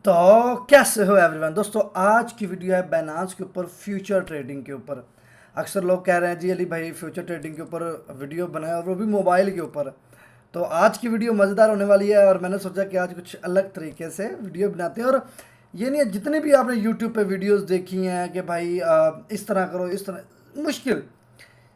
तो कैसे हो एवरीवन दोस्तों। आज की वीडियो है बाइनेंस के ऊपर फ्यूचर ट्रेडिंग के ऊपर। अक्सर लोग कह रहे हैं जी अली भाई फ्यूचर ट्रेडिंग के ऊपर वीडियो बनाए और वो भी मोबाइल के ऊपर। तो आज की वीडियो मज़ेदार होने वाली है और मैंने सोचा कि आज कुछ अलग तरीके से वीडियो बनाते हैं। और ये नहीं है, जितने भी आपने यूट्यूब पे वीडियोस देखी हैं कि भाई इस तरह करो इस तरह, मुश्किल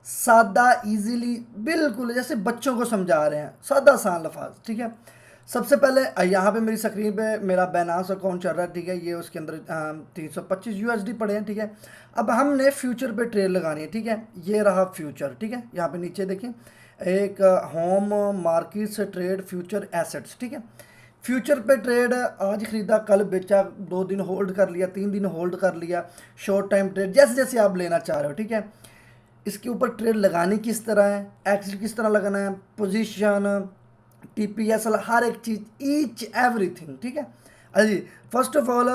सादा इजीली बिल्कुल जैसे बच्चों को समझा रहे हैं, सादा आसान लफाज। ठीक है, सबसे पहले यहाँ पे मेरी स्क्रीन पे मेरा बैनास अकाउंट चल रहा है। ठीक है, ये उसके अंदर 325 USD पड़े हैं। ठीक है, अब हमने फ्यूचर पे ट्रेड लगानी है। ठीक है, ये रहा फ्यूचर। ठीक है, यहाँ पे नीचे देखें एक होम मार्केट से ट्रेड फ्यूचर एसेट्स। ठीक है, फ्यूचर पे ट्रेड आज खरीदा कल बेचा, 2 दिन होल्ड कर लिया, 3 दिन होल्ड कर लिया, शॉर्ट टाइम ट्रेड जैसे जैसे आप लेना चाह रहे हो। ठीक है, इसके ऊपर ट्रेड लगानी किस तरह है, एक्सिट किस तरह लगाना है, पोजीशन, TPSL, हर एक चीज़, ईच एवरीथिंग। ठीक है, अरे जी, फर्स्ट ऑफ ऑल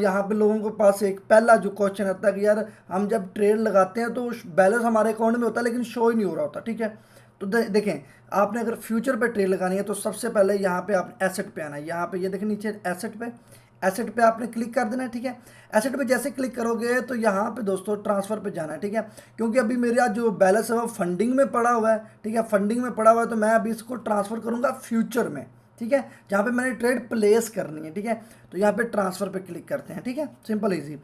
यहाँ पे लोगों के पास एक पहला जो क्वेश्चन आता है कि यार हम जब ट्रेड लगाते हैं तो बैलेंस हमारे अकाउंट में होता है लेकिन शो ही नहीं हो रहा होता। ठीक है, तो देखें, आपने अगर फ्यूचर पे ट्रेड लगानी है तो सबसे पहले यहाँ पे आप एसेट पे आना है। यहाँ पे ये देखें नीचे एसेट पे आपने क्लिक कर देना है। ठीक है, एसेट पे जैसे क्लिक करोगे तो यहाँ पे दोस्तों ट्रांसफ़र पे जाना है। ठीक है, क्योंकि अभी मेरा जो बैलेंस है वो फंडिंग में पड़ा हुआ है। ठीक है, फंडिंग में पड़ा हुआ है तो मैं अभी इसको ट्रांसफ़र करूँगा फ्यूचर में। ठीक है, जहाँ पे मैंने ट्रेड प्लेस करनी है। ठीक है, तो यहाँ पे ट्रांसफ़र पे क्लिक करते हैं। ठीक है, सिंपल ईजी।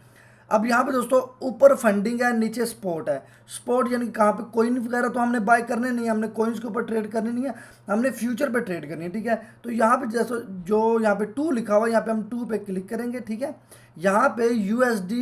अब यहाँ पे दोस्तों ऊपर फंडिंग है, नीचे स्पॉट है। स्पॉट यानी कहाँ पे कोइन वगैरह तो हमने बाय करने नहीं है, हमने कोइंस के ऊपर ट्रेड करनी नहीं है, हमने फ्यूचर पे ट्रेड करनी है। ठीक है, तो यहाँ पे जैसे जो यहाँ पे 2 लिखा हुआ है, यहाँ पे हम 2 पे क्लिक करेंगे। ठीक है, यहाँ पे USD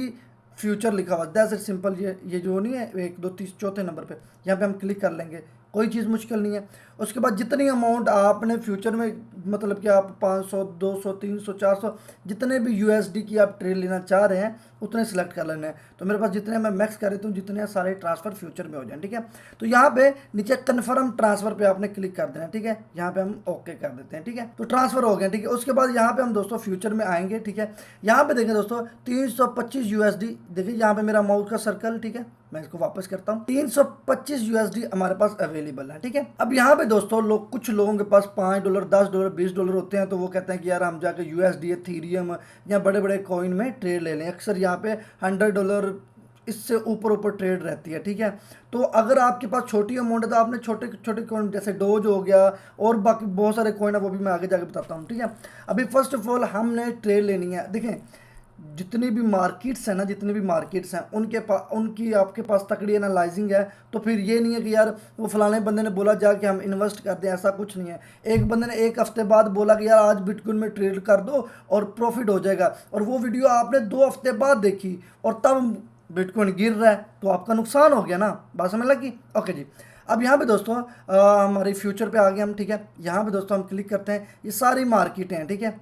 फ्यूचर लिखा हुआ, दैट्स इट सिंपल। ये जो नहीं है 1 2 3 चौथे नंबर पे, यहाँ पे हम क्लिक कर लेंगे, कोई चीज़ मुश्किल नहीं है। उसके बाद जितनी अमाउंट आपने फ्यूचर में, मतलब कि आप 500 200 300 400 जितने भी USD की आप ट्रेड लेना चाह रहे हैं उतने सेलेक्ट कर लेने हैं। तो मेरे पास जितने मैं मैक्स कर देता हूँ, जितने सारे ट्रांसफ़र फ्यूचर में हो जाए। ठीक है, तो यहाँ पे नीचे कन्फर्म ट्रांसफ़र पे आपने क्लिक कर देना है। ठीक है, यहाँ पे हम ओके कर देते हैं। ठीक है, तो ट्रांसफ़र हो गया। ठीक है, उसके बाद यहाँ पे हम दोस्तों फ्यूचर में आएंगे। ठीक है, यहाँ पे देखें दोस्तों 325 USD, देखिए यहाँ पे मेरा माउस का सर्कल। ठीक है, मैं इसको वापस करता हूँ, 325 USD हमारे पास अवेलेबल है। ठीक है, अब यहाँ पे दोस्तों कुछ लोगों के पास $5 $10 $20 होते हैं, तो वो कहते हैं कि यार हम जाकर USD एथीरियम या बड़े बड़े कॉइन में ट्रेड ले लें। अक्सर यहाँ पे $100 इससे ऊपर ऊपर ट्रेड रहती है। ठीक है, तो अगर आपके पास छोटी अमाउंट है तो आपने छोटे छोटे कॉइन जैसे डोज हो गया और बाकी बहुत सारे कॉइन है, वो भी मैं आगे जाके बताता हूँ। ठीक है, अभी फर्स्ट ऑफ ऑल हमने ट्रेड लेनी है। देखें, जितनी भी मार्केट्स हैं ना, जितने भी मार्केट्स हैं उनके पास, उनकी आपके पास तकड़ी एनालाइजिंग है। तो फिर ये नहीं है कि यार वो फलाने बंदे ने बोला जा कि हम इन्वेस्ट करते हैं, ऐसा कुछ नहीं है। एक बंदे ने 1 हफ्ते बाद बोला कि यार आज बिटकॉइन में ट्रेड कर दो और प्रॉफिट हो जाएगा, और वो वीडियो आपने 2 हफ्ते बाद देखी और तब बिटकॉइन गिर रहा है, तो आपका नुकसान हो गया ना। बात समझ लगी? ओके जी। अब यहाँ पे दोस्तों हमारे फ्यूचर पे आ गए हम। ठीक है, यहाँ पे दोस्तों हम क्लिक करते हैं, ये सारी मार्केटें हैं। ठीक है,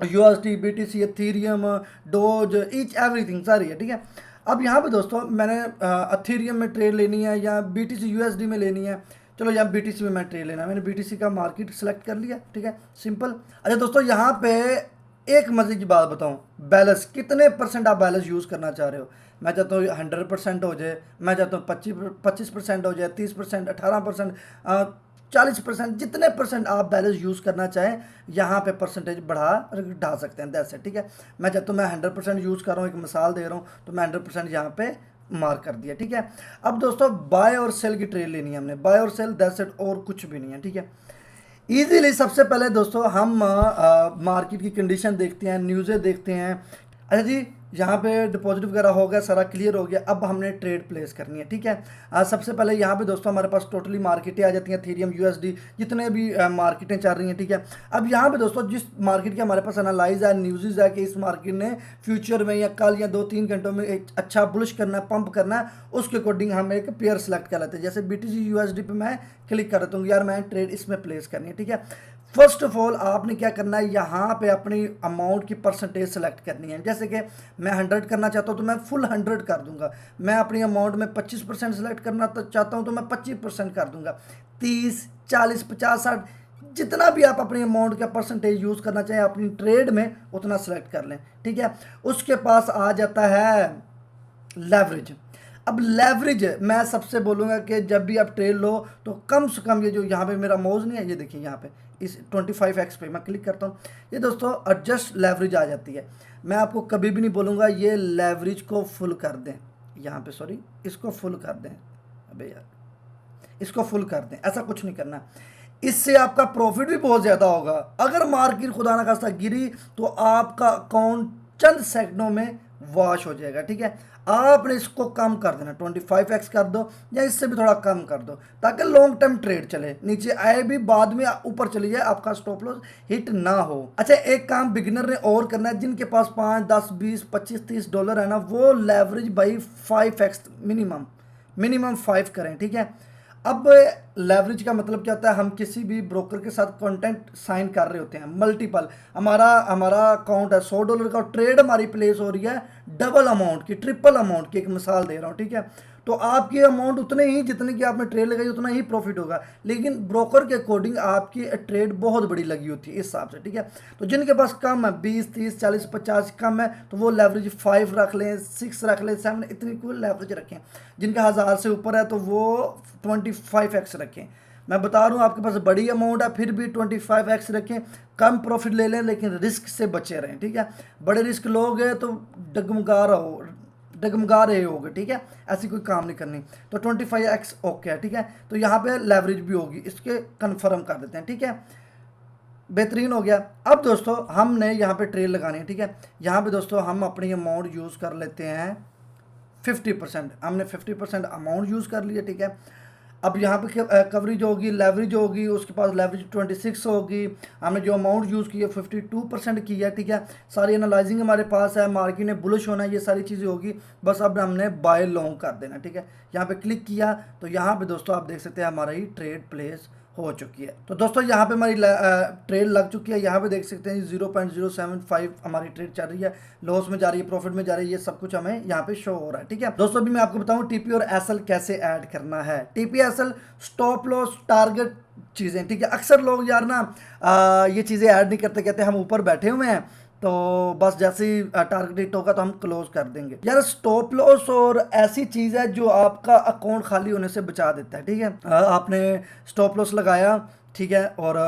USD BTC Ethereum dose each everything सारी है। ठीक है, अब यहाँ पे दोस्तों मैंने एथीरियम में ट्रेड लेनी है या BTC USD में लेनी है। चलो यहाँ BTC में मैं ट्रेड लेना है, मैंने BTC का मार्केट सेलेक्ट कर लिया। ठीक है, सिंपल। अच्छा दोस्तों, यहाँ पे एक मज़े की बात बताऊँ, बैलेंस कितने % आप बैलेंस यूज़ करना चाह रहे हो। मैं चाहता हूँ 100% हो जाए, मैं चाहता हूँ 25% हो जाए, 30%, 18%, 40%, जितने % आप बैलेंस यूज़ करना चाहें यहाँ पे परसेंटेज बढ़ा ढा सकते हैं। That's it. ठीक है, मैं चाहता हूँ मैं 100% यूज़ कर रहा हूँ, एक मिसाल दे रहा हूँ, तो मैं 100% यहाँ पे मार्क कर दिया। ठीक है, अब दोस्तों बाय और सेल की ट्रेड लेनी है हमने, बाय और सेल, दैट्स इट, और कुछ भी नहीं है। ठीक है, इजीली सबसे पहले दोस्तों हम मार्केट की कंडीशन देखते हैं, न्यूज़ें देखते हैं। अच्छा जी, यहाँ पे डिपॉजिट वगैरह हो गया, सारा क्लियर हो गया। अब हमने ट्रेड प्लेस करनी है। ठीक है, सबसे पहले यहाँ पे दोस्तों हमारे पास टोटली मार्केटें आ जाती हैं, एथीरियम USD जितने भी मार्केटें चल रही हैं। ठीक है, अब यहाँ पे दोस्तों जिस मार्केट के हमारे पास एनालाइज है, न्यूज़ है कि इस मार्केट ने फ्यूचर में या कल या 2-3 घंटों में एक अच्छा बुलिश करना है, पंप करना है, उसके अकॉर्डिंग हम एक पेयर सेलेक्ट कर लेते हैं। जैसे BTC USD पे मैं क्लिक कर देता हूँ, यार मैं ट्रेड इसमें प्लेस करनी है। ठीक है, फर्स्ट ऑफ ऑल आपने क्या करना है, यहाँ पे अपनी अमाउंट की परसेंटेज सेलेक्ट करनी है। जैसे कि मैं 100 करना चाहता हूँ तो मैं फुल 100 कर दूंगा। मैं अपनी अमाउंट में 25% सेलेक्ट करना चाहता हूँ तो मैं 25% कर दूंगा। 30 40 50 60 जितना भी आप अपनी अमाउंट का परसेंटेज यूज़ करना चाहें अपनी ट्रेड में उतना सेलेक्ट कर लें। ठीक है, उसके पास आ जाता है लेवरेज। अब लेवरेज मैं सबसे बोलूँगा कि जब भी आप ट्रेड लो तो कम से कम, ये जो यहाँ पे मेरा माउस नहीं है, ये देखिए यहाँ पे इस 25x पे मैं क्लिक करता हूँ, ये दोस्तों एडजस्ट लेवरेज आ जाती है। मैं आपको कभी भी नहीं बोलूँगा ये लेवरेज को फुल कर दें, यहाँ पे सॉरी इसको फुल कर दें, अबे यार इसको फुल कर दें, ऐसा कुछ नहीं करना। इससे आपका प्रॉफिट भी बहुत ज़्यादा होगा। अगर मार्केट खुदा ना खास्ता गिरी तो आपका अकाउंट चंद सेकंडों में वॉश हो जाएगा, ठीक है। आपने इसको कम कर देना, 25x कर दो या इससे भी थोड़ा कम कर दो, ताकि लॉन्ग टर्म ट्रेड चले, नीचे आए भी बाद में ऊपर चली जाए, आपका स्टॉप लॉस हिट ना हो। अच्छा, एक काम बिगिनर ने और करना है, जिनके पास 5, 10, 20, 25, 30 डॉलर है ना, वो लेवरेज बाई 5x मिनिमम 5 करें, ठीक है। अब लेवरेज का मतलब क्या होता है, हम किसी भी ब्रोकर के साथ कॉन्ट्रैक्ट साइन कर रहे होते हैं मल्टीपल, हमारा अकाउंट है $100 का, ट्रेड हमारी प्लेस हो रही है डबल अमाउंट की, ट्रिपल अमाउंट की, एक मिसाल दे रहा हूँ, ठीक है। तो आपकी अमाउंट उतने ही जितने की आपने ट्रेड लगाई उतना ही प्रॉफिट होगा, लेकिन ब्रोकर के अकॉर्डिंग आपकी ट्रेड बहुत बड़ी लगी होती है इस हिसाब से, ठीक है। तो जिनके पास कम है 20, 30, 40, 50 कम है, तो वो लेवरेज 5 रख लें, 6 रख लें, 7, इतनी कोई लेवरेज रखें। जिनका 1000 से ऊपर है तो वो 25x रखें। मैं बता रहा हूँ आपके पास बड़ी अमाउंट है फिर भी 25x रखें, कम प्रॉफिट ले लें, लेकिन रिस्क से बचे रहें, ठीक है। बड़े रिस्क लोगे तो डगमगा रहे होगे, ठीक है, ऐसी कोई काम नहीं करनी। तो 25x ओके है, ठीक है। तो यहाँ पे लेवरेज भी होगी, इसके कन्फर्म कर देते हैं, ठीक है, बेहतरीन हो गया। अब दोस्तों हमने यहाँ पे ट्रेड लगानी है, ठीक है। यहाँ पे दोस्तों हम अपनी अमाउंट यूज़ कर लेते हैं 50%, हमने 50% अमाउंट यूज़ कर लिया, ठीक है। अब यहाँ पे कवरेज होगी, लेवरेज होगी, उसके पास लेवरेज 26 होगी, हमने जो अमाउंट यूज़ की है 52% की है, ठीक है। सारी एनालाइजिंग हमारे पास है, मार्केट ने बुलिश होना, ये सारी चीज़ें होगी। बस अब हमने बाय लॉन्ग कर देना, ठीक है। यहाँ पे क्लिक किया तो यहाँ पे दोस्तों आप देख सकते हैं हमारा ही ट्रेड प्लेस हो चुकी है। तो दोस्तों यहाँ पे हमारी ट्रेड लग चुकी है, यहाँ पे देख सकते हैं 0.075 हमारी ट्रेड चल रही है, लॉस में जा रही है, प्रॉफिट में जा रही है, ये सब कुछ हमें यहाँ पे शो हो रहा है, ठीक है। दोस्तों अभी मैं आपको बताऊँ टीपी और एसएल कैसे ऐड करना है। TP SL stop loss target चीज़ें, ठीक है। अक्सर लोग यार ना ये चीज़ें ऐड नहीं करते, कहते हैं हम ऊपर बैठे हुए हैं तो बस जैसे ही टारगेट हिट होगा तो हम क्लोज कर देंगे। यार स्टॉप लॉस और ऐसी चीज़ है जो आपका अकाउंट खाली होने से बचा देता है, ठीक है। आपने स्टॉप लॉस लगाया, ठीक है, और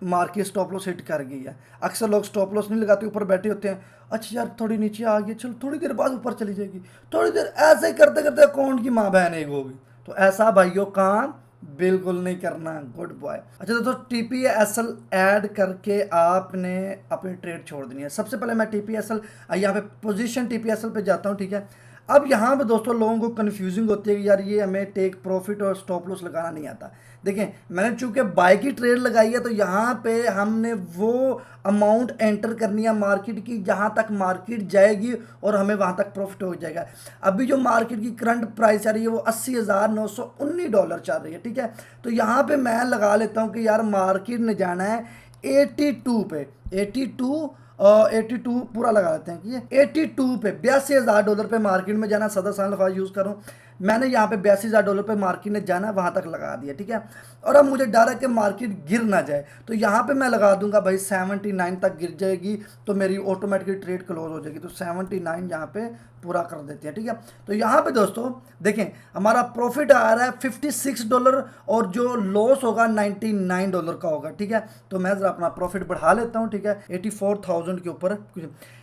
मार्केट स्टॉप लॉस हिट कर गई है। अक्सर लोग स्टॉप लॉस नहीं लगाते, ऊपर बैठे होते हैं, अच्छा यार थोड़ी नीचे आ गई, चलो थोड़ी देर बाद ऊपर चली जाएगी, थोड़ी देर ऐसे ही करते करते अकाउंट की माँ बहन एक होगी। तो ऐसा भाइयों काम बिल्कुल नहीं करना, गुड बॉय। अच्छा दोस्तों TPSL ऐड करके आपने अपनी ट्रेड छोड़ देनी है। सबसे पहले मैं TPSL यहाँ पे पोजीशन TPSL पे जाता हूँ, ठीक है। अब यहाँ पे दोस्तों लोगों को कन्फ्यूजिंग होती है कि यार ये हमें टेक प्रॉफिट और स्टॉप लॉस लगाना नहीं आता। देखें मैंने चूंकि बाय की ट्रेड लगाई है तो यहाँ पे हमने वो अमाउंट एंटर करनी है मार्केट की जहाँ तक मार्केट जाएगी और हमें वहाँ तक प्रॉफिट हो जाएगा। अभी जो मार्केट की करंट प्राइस आ रही है वो $80,919 चल रही है, ठीक है। तो यहाँ पे मैं लगा लेता हूँ कि यार मार्केट ने जाना है 82 पे, 82 पूरा लगा लेते हैं कि ये 82 पे $82,000 पे मार्केट में जाना। सदा साल लफाज यूज़ करूँ, मैंने यहाँ पे $82,000 पे मार्केट ने जाना, वहाँ तक लगा दिया, ठीक है। और अब मुझे डर है कि मार्केट गिर ना जाए, तो यहाँ पे मैं लगा दूंगा भाई 79 तक गिर जाएगी तो मेरी ऑटोमेटिकली ट्रेड क्लोज हो जाएगी। तो 79 यहाँ पे पूरा कर देते हैं, ठीक है। तो यहाँ पे दोस्तों देखें हमारा प्रॉफिट आ रहा है $56 और जो लॉस होगा $99 का होगा, ठीक है। तो मैं ज़रा अपना प्रॉफिट बढ़ा लेता हूँ, ठीक है। 84,000 के ऊपर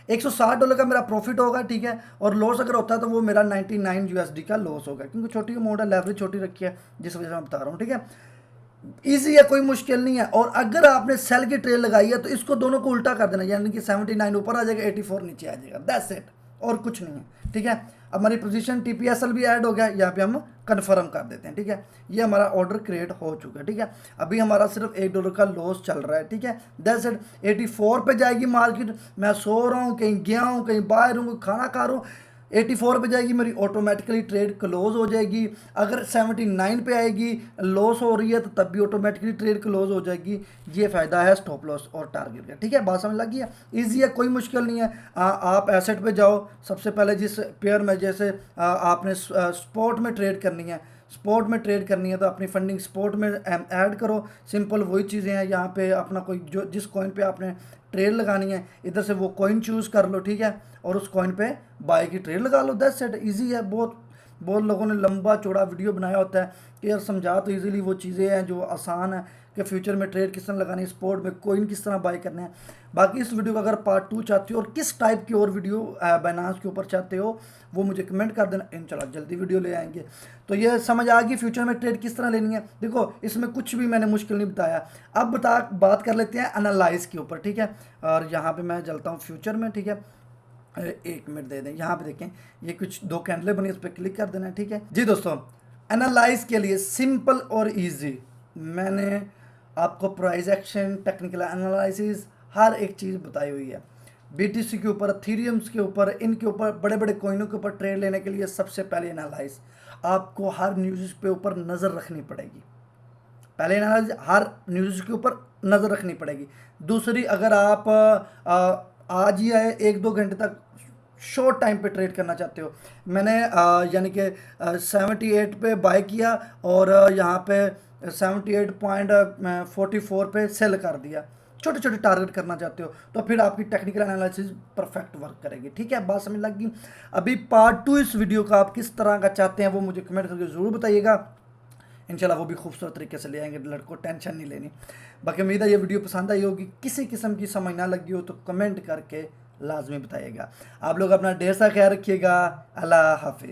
$160 का मेरा प्रॉफिट होगा, ठीक है। और लॉस अगर होता है तो वो मेरा 99 USD का लॉस होगा, क्योंकि छोटी अमाउंट है, लेवरेज छोटी रखी है, जिस वजह से मैं बता रहा हूँ, ठीक है। ईजी है, कोई मुश्किल नहीं है। और अगर आपने सेल की ट्रेड लगाई है तो इसको दोनों को उल्टा कर देना, यानी कि 79 ऊपर आ जाएगा, 84 नीचे आ जाएगा, दैट्स इट, और कुछ नहीं है, ठीक है। अब हमारी पोजीशन TPSL भी ऐड हो गया, यहाँ पे हम कंफर्म कर देते हैं, ठीक है। ये हमारा ऑर्डर क्रिएट हो चुका है, ठीक है। अभी हमारा सिर्फ $1 का लॉस चल रहा है, ठीक है, दैट्स इट। 84 पे जाएगी मार्केट, मैं सो रहा हूँ, कहीं गया हूँ, कहीं बाहर हूँ, खाना खा रहा हूँ, 84 पे जाएगी, मेरी ऑटोमेटिकली ट्रेड क्लोज हो जाएगी। अगर 79 पे आएगी, लॉस हो रही है, तो तब भी ऑटोमेटिकली ट्रेड क्लोज हो जाएगी। ये फ़ायदा है स्टॉप लॉस और टारगेट का, ठीक है। बात समझ लगी है, ईजी है, कोई मुश्किल नहीं है। आप एसेट पे जाओ, सबसे पहले जिस पेयर में, जैसे आपने स्पॉट में ट्रेड करनी है, स्पॉट में ट्रेड करनी है तो अपनी फंडिंग स्पॉट में ऐड करो। सिंपल वही चीज़ें हैं, यहाँ पे अपना कोई जो जिस कॉइन पे आपने ट्रेड लगानी है इधर से वो कॉइन चूज़ कर लो, ठीक है, और उस कॉइन पे बाय की ट्रेड लगा लो, दैट्स इट। इजी है, बहुत लोगों ने लंबा चौड़ा वीडियो बनाया होता है कि यार समझा तो इजीली वो चीज़ें हैं जो आसान है कि फ्यूचर में ट्रेड किस तरह लगानी है, स्पोर्ट में कोइन किस तरह बाय करने हैं। बाकी इस वीडियो का अगर पार्ट 2 चाहते हो और किस टाइप की और वीडियो बाइनांस के ऊपर चाहते हो वो मुझे कमेंट कर देना, इंशाल्लाह जल्दी वीडियो ले आएंगे। तो ये समझ आ गई फ्यूचर में ट्रेड किस तरह लेनी है। देखो इसमें कुछ भी मैंने मुश्किल नहीं बताया। अब बात कर लेते हैं एनालाइज के ऊपर, ठीक है। और यहाँ पे मैं चलता हूँ फ्यूचर में, ठीक है। एक मिनट दे दें, यहाँ पे देखें ये कुछ 2 कैंडलें बनी, इस पर क्लिक कर देना है, ठीक है जी। दोस्तों एनालाइज के लिए सिंपल और इजी मैंने आपको प्राइस एक्शन, टेक्निकल एनालिसिस, हर एक चीज़ बताई हुई है। बीटीसी के ऊपर, एथेरियम्स के ऊपर, इनके ऊपर, बड़े बड़े कॉइनों के ऊपर ट्रेड लेने के लिए सबसे पहले एनालाइज आपको हर न्यूज़ पे ऊपर नज़र रखनी पड़ेगी। पहले एनालाइज हर न्यूज़ के ऊपर नज़र रखनी पड़ेगी। दूसरी, अगर आप आज ही आए 1-2 घंटे तक शॉर्ट टाइम पे ट्रेड करना चाहते हो, मैंने यानी कि 78 पे बाय किया और यहाँ पे 78.44 पे सेल कर दिया। छोटे छोटे टारगेट करना चाहते हो तो फिर आपकी टेक्निकल एनालिसिस परफेक्ट वर्क करेगी, ठीक है। बात समझ लग गई। अभी पार्ट 2 इस वीडियो का आप किस तरह का चाहते हैं वो मुझे कमेंट करके ज़रूर बताइएगा, इंशाल्लाह वो भी खूबसूरत तरीके से ले आएंगे, लड़कों टेंशन नहीं लेनी। बाकी उम्मीद है ये वीडियो पसंद आई होगी। किसी किस्म की समझ ना लगी हो तो कमेंट करके लाजमी बताइएगा। आप लोग अपना ढेर सा ख्याल रखिएगा। अल्लाह हाफिज़।